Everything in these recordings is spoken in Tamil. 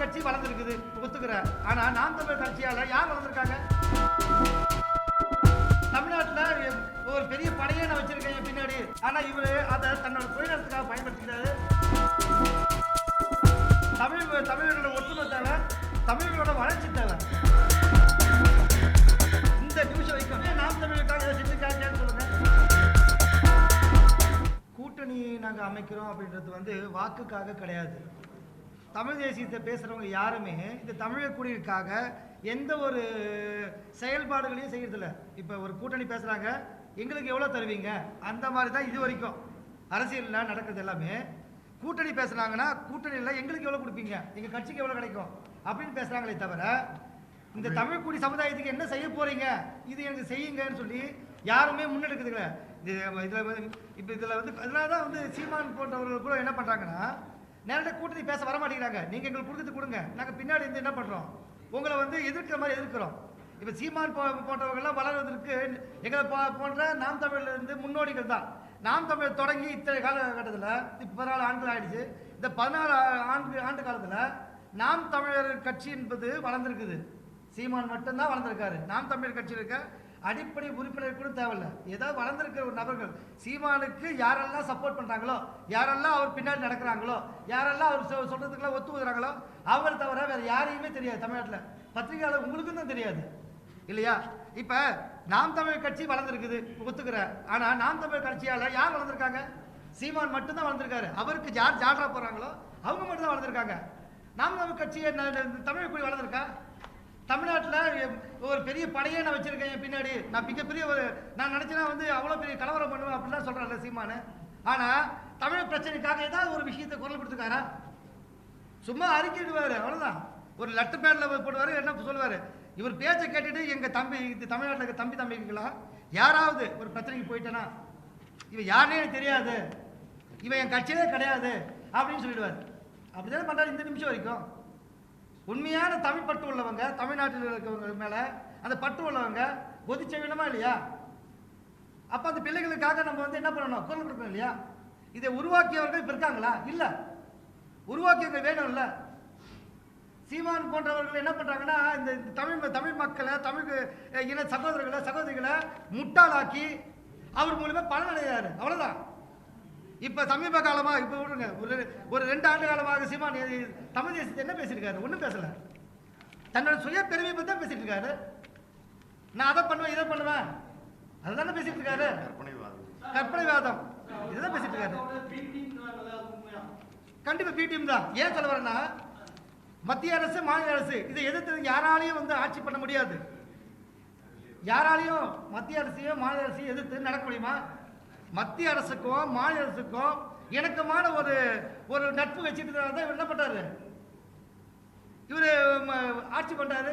கட்சி வளர்ந்துருக்குது ஒத்துக்கிறேன். ஆனா நாம் தமிழர் கட்சியால யார் வளர்ந்துருக்காங்க? தமிழ்நாட்டில் ஒரு பெரிய படையே நான் வச்சிருக்கேன் பின்னாடி. ஆனா இவரு அதை தன்னோட சுயநலத்துக்காக பயன்படுத்திக்கிறாரு. தமிழர்களோட ஒற்றுமை தேவை, தமிழர்களோட வளர்ச்சி தேவை. இந்த நிமிஷம் வைக்கும் நாம் தமிழுக்காக இதை செஞ்சுக்காங்கன்னு சொல்லுங்க. கூட்டணி நாங்கள் அமைக்கிறோம் அப்படின்றது வாக்குக்காக கிடையாது. தமிழ் தேசியத்தை பேசுகிறவங்க யாருமே இந்த தமிழர் குடியிருக்காக எந்த ஒரு செயல்பாடுகளையும் செய்யறதில்ல. இப்போ ஒரு கூட்டணி பேசுகிறாங்க, எங்களுக்கு எவ்வளோ தருவீங்க, அந்த மாதிரி தான் இது வரைக்கும் அரசியலில் நடக்கிறது. எல்லாமே கூட்டணி பேசுனாங்கன்னா கூட்டணியில் எங்களுக்கு எவ்வளோ கொடுப்பீங்க, எங்கள் கட்சிக்கு எவ்வளோ கிடைக்கும் அப்படின்னு பேசுகிறாங்களே தவிர இந்த தமிழ் குடி சமுதாயத்துக்கு என்ன செய்ய போகிறீங்க, இது எனக்கு செய்யுங்கன்னு சொல்லி யாருமே முன்னெடுக்குதுங்க. இதில் அதனால தான் சீமான் போன்றவர்கள் கூட என்ன பண்ணுறாங்கன்னா நேரடியாக கூட்டணி பேச வர மாட்டேங்கிறாங்க. நீங்கள் எங்களுக்கு கொடுத்து கொடுங்க, நாங்கள் பின்னாடி என்ன பண்ணுறோம், உங்களை எதிர்க்கிற மாதிரி எதிர்க்கிறோம். இப்போ சீமான் போன்றவர்கள்லாம் வளர்வதற்கு எங்களை போன்ற நாம் தமிழர் முன்னோடிகள் தான். நாம் தமிழர் தொடங்கி இத்தனை காலகட்டத்தில் இப்போ 14 ஆண்டுகள் ஆயிடுச்சு. இந்த 14 ஆண்டு காலத்தில் நாம் தமிழர் கட்சி என்பது வளர்ந்துருக்குது. சீமான் மட்டும்தான் வளர்ந்துருக்காரு. நாம் தமிழர் கட்சியில் இருக்க அடிப்படை உறுப்பினர் கூட தேவையில்லை. ஏதாவது வளர்ந்துருக்கிற ஒரு நபர்கள் சீமானுக்கு யாரெல்லாம் சப்போர்ட் பண்ணுறாங்களோ, யாரெல்லாம் அவர் பின்னாடி நடக்கிறாங்களோ, யாரெல்லாம் அவர் சொல்கிறதுக்கெல்லாம் ஒத்து ஊதுறாங்களோ அவரை தவிர வேறு யாரையுமே தெரியாது. தமிழ்நாட்டில் பத்திரிகையாளர் உங்களுக்கும் தான் தெரியாது இல்லையா? இப்போ நாம் தமிழர் கட்சி வளர்ந்துருக்குது ஒத்துக்கிறேன். ஆனால் நாம் தமிழர் கட்சியால் யார் வளர்ந்துருக்காங்க? சீமான் மட்டும்தான் வளர்ந்துருக்காரு. அவருக்கு யார் ஜால்ரா போகிறாங்களோ அவங்க மட்டும் தான் வளர்ந்துருக்காங்க. நாம் தமிழர் கட்சியை தமிழ் குடி வளர்ந்துருக்கா? தமிழ்நாட்டில் ஒரு பெரிய படையே நான் வச்சிருக்கேன் பின்னாடி, நான் மிகப்பெரிய நான் நினச்சேன்னா அவ்வளோ பெரிய கலவரம் பண்ணுவேன் அப்படிலாம் சொல்கிறாங்க சீமானு. ஆனால் தமிழ் பிரச்சனைக்காக ஏதாவது ஒரு விஷயத்தை குரல் கொடுத்துருக்காரா? சும்மா அறிக்கையிடுவார், அவ்வளோதான். ஒரு லெட்டர் பேடில் போடுவார், என்ன சொல்லுவார், இவர் பேச்சை கேட்டுட்டு எங்கள் தம்பி தமிழ்நாட்டில் இருக்க தம்பிக்கெல்லாம் யாராவது ஒரு பிரச்சனைக்கு போயிட்டேன்னா இவன் யாருனே எனக்கு தெரியாது, இவன் என் கட்சியிலே கிடையாது அப்படின்னு சொல்லிடுவார். அப்படிதான் பண்ணுறாரு இந்த நிமிஷம் வரைக்கும். உண்மையான தமிழ் பற்று உள்ளவங்க, தமிழ்நாட்டில் இருக்கிறவங்க மேலே அந்த பற்று உள்ளவங்க கொதிச்ச வேணுமா இல்லையா? அப்போ அந்த பிள்ளைகளுக்காக நம்ம என்ன பண்ணணும், குரல் கொடுக்கணும் இல்லையா? இதை உருவாக்கியவர்கள் இப்போ இருக்காங்களா? இல்லை. உருவாக்கியவர்கள் வேணும் இல்லை? சீமான் போன்றவர்கள் என்ன பண்ணுறாங்கன்னா இந்த தமிழ் மக்களை, தமிழ் இன சகோதரிகளை முட்டாளாக்கி அவர் மூலமாக பலனடைகிறாரு. அவ்வளோதான். இப்போ சமீப காலமாக இப்போ விடுங்க, ஒரு 2 ஆண்டு காலமாக சீமான் தமிழ் தேசத்தை என்ன பேசியிருக்காரு? ஒன்றும் பேசலை. தன்னோட சுய பெருமையை பற்றி தான் பேசிட்டு இருக்காரு. நான் அதை பண்ணுவேன், இதை பண்ணுவேன், அதை தானே பேசிட்டு இருக்காரு. கற்பனைவாதம் இதுதான் பேசிட்டு இருக்காரு. கண்டிப்பாக பி டீம் தான். ஏன் சொல்ல வரேன்னா மத்திய அரசு மாநில அரசு இதை எதிர்த்து யாராலையும் ஆட்சி பண்ண முடியாது. யாராலையும் மத்திய அரசையும் மாநில அரசையும் எதிர்த்து நடக்க முடியுமா? மத்திய அரசுக்கும் மாநில அரசுக்கும் இணக்கமான ஒரு நட்பு வச்சுட்டு தான் இவர் என்ன பண்றாரு, இவர் ஆட்சி பண்றாரு.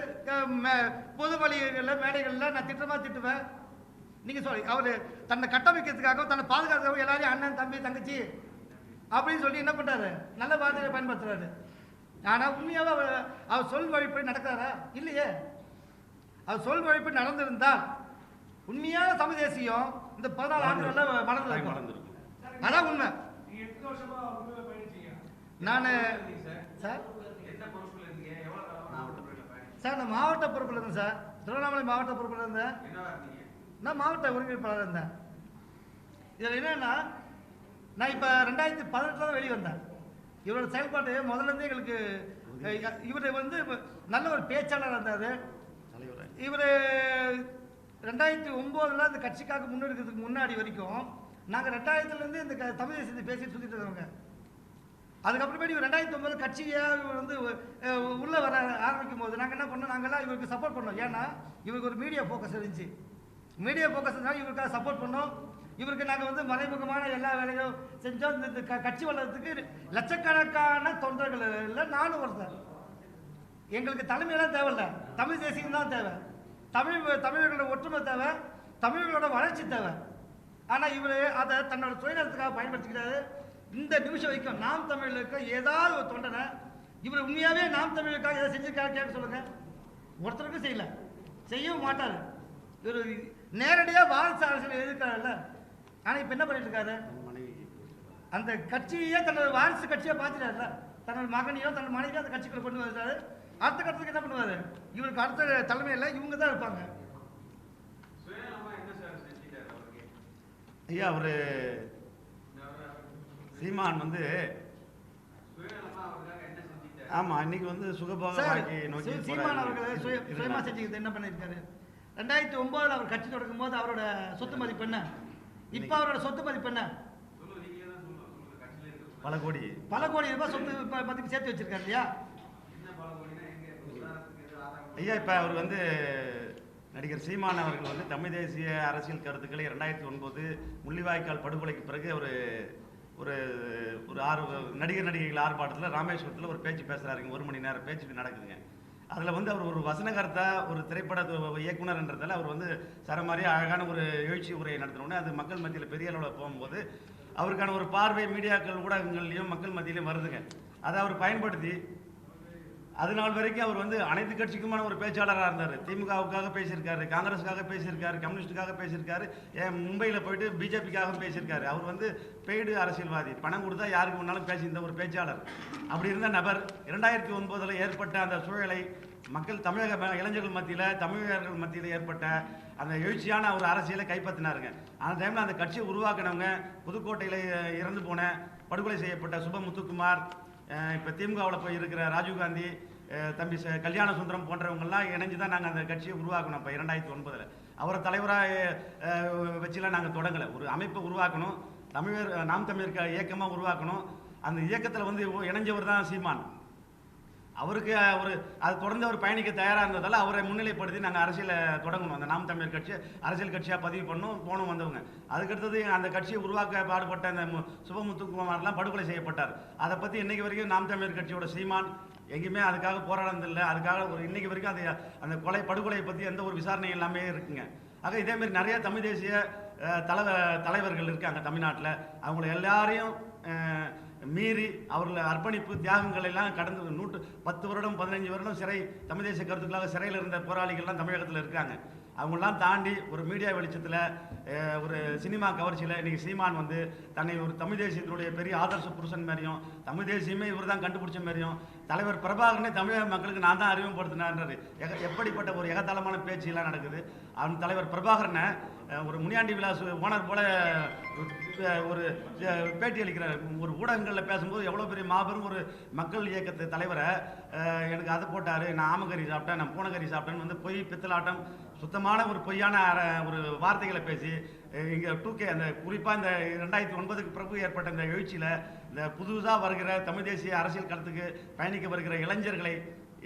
பொது வழிகளில் மேடைகளில் நான் திட்டுவேன். நீங்க சொல்லி அவர் தன்னை கட்டமைக்கிறதுக்காகவும் தன்னை பாதுகாக்கிறதுக்காகவும் எல்லாரையும் அண்ணன் தம்பி தங்கச்சி அப்படின்னு சொல்லி என்ன பண்றாரு, நல்ல வார்த்தையை பயன்படுத்துறாரு. ஆனால் உண்மையாக அவர் சொல் வழிப்படி நடக்கிறாரா? இல்லையே. அவர் சொல் வழிப்படி நடந்திருந்தால் உண்மையான தமிழ் தேசியம் இந்த 14 ஆண்டுகளில் வளர்ந்து. அதான் உண்மை. நான் சார் நான் மாவட்ட பொறுப்பில் இருந்தேன் சார். திருவண்ணாமலை மாவட்ட பொறுப்பில் இருந்தேன். நான் மாவட்ட ஒருங்கிணைப்பாளர் இருந்தேன். இதில் என்னன்னா நான் இப்போ 2018 தான் வெளியே வந்தேன். இவரோட செயல்பாடு முதல்லேருந்தே எங்களுக்கு இவர் நல்ல ஒரு பேச்சாளர் இருந்தார். இவர் 2009 இந்த கட்சிக்காக முன்னெடுக்கிறதுக்கு முன்னாடி வரைக்கும் நாங்கள் 2000 இந்த தமிழ் தேசியத்தை பேசிட்டு சுற்றிட்டு இருக்கவங்க. அதுக்கப்புறமேட்டு இவர் 2009 கட்சியை உள்ளே வர ஆரம்பிக்கும் போது நாங்கள் என்ன பண்ணோம், நாங்கள்லாம் இவருக்கு சப்போர்ட் பண்ணோம். ஏன்னா இவருக்கு ஒரு மீடியா ஃபோக்கஸ் இருந்துச்சு. மீடியா ஃபோக்கஸ் இருந்தாலும் இவருக்காக சப்போர்ட் பண்ணோம். இவருக்கு நாங்கள் மறைமுகமான எல்லா வேலையும் செஞ்சோம். இந்த கட்சி வளர்றதுக்கு லட்சக்கணக்கான தொண்டர்கள் இல்லை, நானும் ஒருத்தர். எங்களுக்கு தலைமையெல்லாம் தேவையில்லை, தமிழ் தேசியம் தான் தேவை. தமிழர்களோட ஒற்றுமை தேவை, தமிழர்களோட வளர்ச்சி தேவை. ஆனால் இவர் அதை தன்னோட சுயநலத்துக்காக பயன்படுத்திக்கிறாரு. இந்த நிமிஷம் வரைக்கும் நாம் தமிழருக்கு ஏதாவது ஒரு தொண்டனை இவர் உண்மையாகவே நாம் தமிழுக்காக எதை செஞ்சிருக்காரு கேட்க சொல்லுங்க. ஒருத்தருக்கும் செய்யல, செய்யவும் மாட்டார். இவர் நேரடியாக வாரிசு அரசியல் எதிர்க்கிறாருல்ல. ஆனால் இப்போ என்ன பண்ணிட்டு இருக்காரு, அந்த கட்சியே தன்னோட வாரிசு கட்சியாக பார்த்துட்டாருல. தன்னோட மகனையோ தன்னோட மனைவியோ அந்த கட்சிக்குள்ள கொண்டு வருவாரு. அடுத்த கட்டத்துக்கு என்ன பண்ணுவாரு? இவருக்கு அடுத்த தலைமையில் இவங்க தான் இருப்பாங்க. ஐயா அவர் சீமான் வந்து ஆமா இன்னைக்கு வந்து சுகபோக வாழ்க்கையை நோக்கி சீமான் அவர்கள் சுயமா செஞ்சுக்கிறது என்ன பண்ணியிருக்காரு? 2009 அவர் கட்சி தொடங்கும் போது அவரோட சொத்து மதிப்பு என்ன? இப்ப அவரோட சொத்து மதிப்பு என்ன? பல கோடி ரூபாய் சொத்து மதிப்பு சேர்த்து வச்சிருக்காரு இல்லையா? ஐயா இப்ப அவர் வந்து நடிகர் சீமான் அவர்கள் வந்து தமிழ் தேசிய அரசியல் கருத்துக்களை 2009 முள்ளிவாய்க்கால் படுகொலைக்கு பிறகு ஒரு ஒரு ஒரு நடிகைகள் ஆர்ப்பாட்டத்தில் ராமேஸ்வரத்தில் ஒரு பேச்சு பேசுகிறாருங்க. 1 மணி நேரம் பேச்சு நடக்குதுங்க. அதில் வந்து அவர் ஒரு வசனகர்த்தா ஒரு திரைப்பட இயக்குனர்ன்றதால அவர் வந்து மாதிரி அழகான ஒரு எழுச்சி உரையை நடத்தினோடனே அது மக்கள் மத்தியில் பெரிய அளவில் போகும்போது அவருக்கான ஒரு பார்வை மீடியாக்கள் ஊடகங்கள்லையும் மக்கள் மத்தியிலையும் வருதுங்க. அதை அவர் பயன்படுத்தி அது நாள் வரைக்கும் அவர் வந்து அனைத்து கட்சிக்குமான ஒரு பேச்சாளராக இருந்தார். திமுகவுக்காக பேசியிருக்காரு, காங்கிரஸுக்காக பேசியிருக்காரு, கம்யூனிஸ்டுக்காக பேசியிருக்காரு, மும்பையில் போயிட்டு பிஜேபிக்காக பேசியிருக்காரு. அவர் வந்து பெய்டு அரசியல்வாதி, பணம் கொடுத்தா யாருக்கு முன்னாலும் பேசியிருந்த ஒரு பேச்சாளர். அப்படி இருந்த நபர் 2009 ஏற்பட்ட அந்த சூழலை தமிழக இளைஞர்கள் மத்தியில் தமிழர்கள் மத்தியில் ஏற்பட்ட அந்த எழுச்சியான ஒரு அரசியலை கைப்பற்றினாருங்க. அந்த டைமில் அந்த கட்சியை உருவாக்கினவங்க புதுக்கோட்டையில் இறந்து போன படுகொலை செய்யப்பட்ட சுபமுத்துக்குமார், இப்போ திமுகவில் போய் இருக்கிற ராஜீவ்காந்தி, தம்பி கல்யாண சுந்தரம் போன்றவங்கெல்லாம் இணைஞ்சு தான் நாங்கள் அந்த கட்சியை உருவாக்கணும். இப்போ 2009 அவரை தலைவராக வச்சுலாம் நாங்கள் தொடங்கலை. ஒரு அமைப்பை உருவாக்கணும், நாம் தமிழர் இயக்கமாக உருவாக்கணும். அந்த இயக்கத்தில் வந்து இணைஞ்சவர் தான் சீமான். அவருக்கு அது தொடர்ந்து அவர் பயணிக்க தயாராக இருந்ததால் அவரை முன்னிலைப்படுத்தி நாங்கள் அரசியலை தொடங்கணும். அந்த நாம் தமிழர் கட்சி அரசியல் கட்சியாக பதிவு போனோம் வந்தவங்க. அதுக்கடுத்தது அந்த கட்சியை உருவாக்க பாடுபட்ட அந்த சுபமுத்துக்குமார்லாம் படுகொலை செய்யப்பட்டார். அதை பற்றி இன்னைக்கு வரைக்கும் நாம் தமிழர் கட்சியோட சீமான் எங்கேயுமே அதுக்காக போராடுறதில்லை. அதுக்காக இன்னைக்கு வரைக்கும் அந்த படுகொலையை பற்றி எந்த ஒரு விசாரணை எல்லாமே இருக்குங்க. ஆக இதேமாரி நிறைய தமிழ் தேசிய தலைவர்கள் இருக்காங்க தமிழ்நாட்டில். அவங்கள எல்லாரையும் மீறி அவர்கள் அர்ப்பணிப்பு தியாகங்கள் எல்லாம் கடந்து 10 வருடம் 15 வருடம் தமிழ் தேசிய கருத்துக்களாக சிறையில் இருந்த போராளிகள்லாம் தமிழகத்தில் இருக்காங்க. அவங்களெல்லாம் தாண்டி ஒரு மீடியா வெளிச்சத்தில் ஒரு சினிமா கவர்ச்சியில் இன்றைக்கி சீமான் வந்து தன்னை ஒரு தமிழ் தேசியத்தினுடைய பெரிய ஆதர்ச புருஷன் மாதிரியும் தமிழ் தேசியமே இவர் தான் கண்டுபிடிச்ச மாதிரியும் தலைவர் பிரபாகரனே தமிழக மக்களுக்கு நான் தான் அறிமுகப்படுத்தினார்ன்றாரு. எப்படிப்பட்ட ஒரு எகத்தாளமான பேச்செல்லாம் நடக்குது. அவன் தலைவர் பிரபாகரனை ஒரு முனியாண்டி விலாஸ் ஓனர் போல ஒரு பேட்டி அளிக்கிறார். ஒரு ஊடகங்களில் பேசும்போது எவ்வளோ பெரிய மாபெரும் ஒரு மக்கள் இயக்கத்து தலைவரை எனக்கு அதை போட்டார், நான் ஆமக்கறி சாப்பிட்டேன், நான் பூனைக்கறி சாப்பிட்டேன்னு வந்து பொய் பித்தலாட்டம் சுத்தமான ஒரு பொய்யான ஒரு வார்த்தைகளை பேசி இங்கே 2K அந்த குறிப்பாக இந்த 2009 பிறகு ஏற்பட்ட இந்த எழுச்சியில் இந்த புதுசாக வருகிற தமிழ் தேசிய அரசியல் களத்துக்கு பயணிக்க வருகிற இளைஞர்களை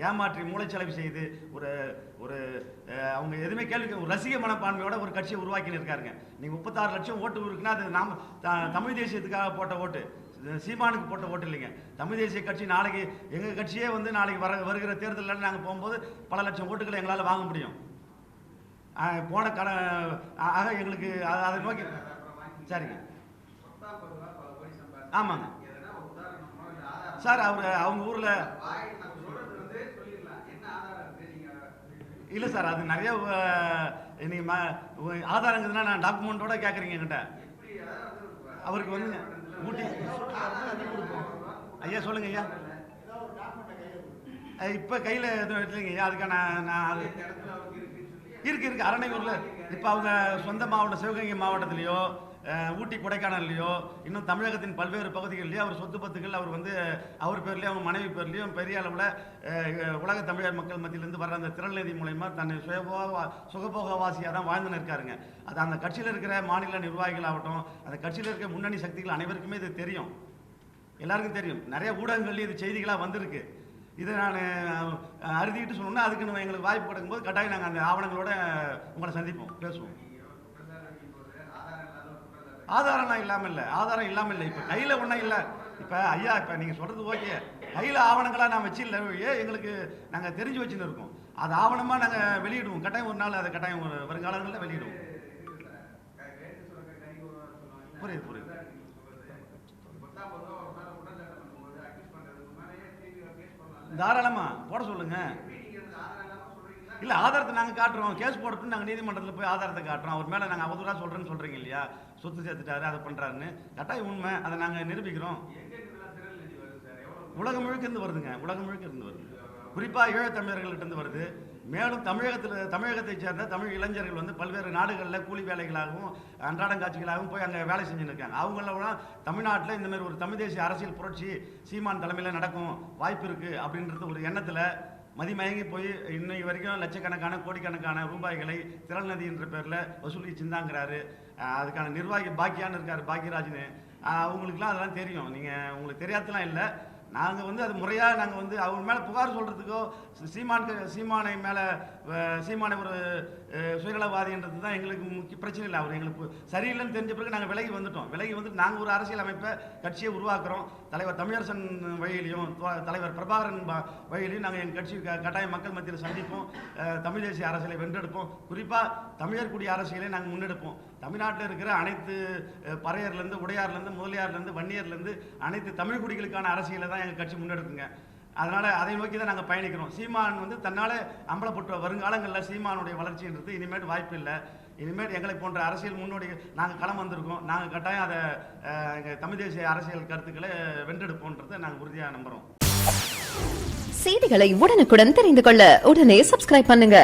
ஏமாற்றி மூளைச்சலவை செய்து ஒரு ஒரு அவங்க எதுவுமே கேள்வி ஒரு ரசிக மனப்பான்மையோட ஒரு கட்சியை உருவாக்கின்னு இருக்காருங்க. நீங்கள் 36 லட்சம் ஓட்டு இருக்குன்னா அது நாம் தமிழ் தேசியத்துக்காக போட்ட ஓட்டு, சீமானுக்கு போட்ட ஓட்டு இல்லைங்க. தமிழ் தேசிய கட்சி நாளைக்கு எங்கள் கட்சியே வந்து நாளைக்கு வருகிற தேர்தலில் நாங்கள் போகும்போது பல லட்சம் ஓட்டுகளை எங்களால் வாங்க முடியும். போன ஆக எங்களுக்கு அதை நோக்கி சரிங்க. ஆமாங்க சார். அவங்க ஊரில் இல்லை சார், அது நிறைய நீங்கள் ஆதாரங்கிறதுனா நான் டாக்குமெண்ட்டோட கேட்குறீங்க என்கிட்ட. அவருக்கு வந்து ஊட்டி ஐயா சொல்லுங்க ஐயா. இப்போ கையில் எதுவும் இல்லைங்க ஐயா. அதுக்கான நான் அது இருக்கு அரணையூரில் இப்போ அவங்க சொந்த மாவட்டம் சிவகங்கை மாவட்டத்திலேயோ ஊட்டி கொடைக்கானல்லையோ இன்னும் தமிழகத்தின் பல்வேறு பகுதிகளிலேயோ அவர் சொத்து பத்துக்கள் அவர் வந்து அவர் பேர்லேயும் அவங்க மனைவி பேர்லேயும் பெரிய அளவில் உலக தமிழர் மக்கள் மத்தியிலேருந்து வர்ற அந்த திரள்நிதி மூலயமா தன்னை சுகபோகவாசியாக தான் வாழ்ந்துன்னு இருக்காருங்க. அது அந்த கட்சியில் இருக்கிற மாநில நிர்வாகிகள் ஆகட்டும், அந்த கட்சியில் இருக்கிற முன்னணி சக்திகள் அனைவருக்குமே இது தெரியும், எல்லாருக்கும் தெரியும். நிறைய ஊடகங்கள்லேயும் இது செய்திகளாக வந்திருக்கு. இதை நான் அறுதிட்டு சொன்னோம்னா அதுக்கு எங்களுக்கு வாய்ப்பு கிடைக்கும்போது கட்டாயம் நாங்கள் அந்த ஆவணங்களோட உங்களை சந்திப்போம், பேசுவோம். ஆதாரம் இல்லாமல் இல்லை. இப்போ கையில் ஒன்றும் இல்லை. இப்போ ஐயா இப்போ நீங்கள் சொல்கிறது ஓகே, கையில் ஆவணங்களாக நான் வச்சு இல்லை எங்களுக்கு நாங்கள் தெரிஞ்சு வச்சுன்னு இருக்கோம். அது ஆவணமாக நாங்கள் வெளியிடுவோம். கட்டாயம் ஒரு நாள் அதை கட்டாயம் ஒரு வருங்காலங்களில் வெளியிடுவோம். புரியுது. தாராளமாக போட சொல்லுங்க. இல்லை ஆதாரத்தை நாங்கள் காட்டுறோம். கேஸ் போடட்டும், நாங்கள் நீதிமன்றத்தில் போய் ஆதாரத்தை காட்டுறோம். அவர் மேலே நாங்கள் அவதூறாக சொல்கிறீங்க இல்லையா, சொத்து சேர்த்துட்டாரு அதை பண்ணுறாருன்னு. கட்டாயம் உண்மை, அதை நாங்கள் நிரூபிக்கிறோம். உலகம் முழுக்க இருந்து வருதுங்க, உலகம் முழுக்க இருந்து வருது. குறிப்பாக ஈழத்தமிழர்கள்ட்ட இருந்து வருது. மேலும் தமிழகத்தைச் சேர்ந்த தமிழ் இளைஞர்கள் வந்து பல்வேறு நாடுகளில் கூலி வேலைகளாகவும் அன்றாடங்காட்சிகளாகவும் போய் அங்கே வேலை செஞ்சுன்னு இருக்காங்க. அவங்களெல்லாம் தமிழ்நாட்டில் இந்த மாதிரி ஒரு தமிழ் தேசிய அரசியல் புரட்சி சீமான் தலைமையில் நடக்கும் வாய்ப்பு இருக்குது அப்படின்றது ஒரு எண்ணத்தில் மதிமயங்கி போய் இன்னைக்கு வரைக்கும் லட்சக்கணக்கான கோடிக்கணக்கான ரூபாய்களை திரள் நதி என்ற பேரில் வசூலி சிந்தாங்கிறாரு. அதுக்கான நிர்வாகி பாக்கியான்னு இருக்கார், பாக்கியராஜ்னு. அவங்களுக்குலாம் அதெல்லாம் தெரியும். நீங்கள் உங்களுக்கு தெரியாதலாம் இல்லை. நாங்கள் வந்து அது முறையாக நாங்கள் வந்து அவங்க மேலே புகார் சொல்கிறதுக்கோ சீமானை மேலே சீமானை ஒரு சுயநலவாதின்றது தான் எங்களுக்கு முக்கிய பிரச்சனை இல்லை. அவர் எங்களுக்கு சரியில்லைன்னு தெரிஞ்ச பிறகு நாங்கள் விலகி வந்துட்டு நாங்கள் ஒரு அரசியல் அமைப்பை கட்சியை உருவாக்குறோம். தலைவர் தமிழரசன் வழியிலையும் தலைவர் பிரபாகரன் வழியிலையும் நாங்கள் எங்கள் கட்சி கட்டாயம் மக்கள் மத்தியில் சந்திப்போம். தமிழ் தேசிய அரசியலை வென்றெடுப்போம். குறிப்பாக தமிழர் குடி அரசியலை நாங்கள் முன்னெடுப்போம். தமிழ்நாட்டில் இருக்கிற அனைத்து பறையர்லேருந்து உடையார்லேருந்து முதலியார்லேருந்து வன்னியர்லேருந்து அனைத்து தமிழ் குடிகளுக்கான அரசியலை தான் எங்கள் கட்சி முன்னெடுக்குங்க. அதனால் அதை நோக்கி தான் நாங்கள் பயணிக்கிறோம். சீமான் வந்து தன்னால் அம்பலப்பட்ட வருங்காலங்களில் சீமானுடைய வளர்ச்சின்றது இனிமேல் வாய்ப்பு இல்லை. இனிமேல் எங்களை போன்ற அரசியல் முன்னோடிகள் நாங்கள் களம் வந்திருக்கோம். நாங்கள் கட்டாயம் அதை எங்கள் தமிழ் தேசிய அரசியல் கருத்துக்களை வென்றெடுப்போன்றதை நாங்கள் உறுதியாக நம்புகிறோம். செய்திகளை உடனுக்குடன் தெரிந்து கொள்ள உடனே சப்ஸ்கிரைப் பண்ணுங்க.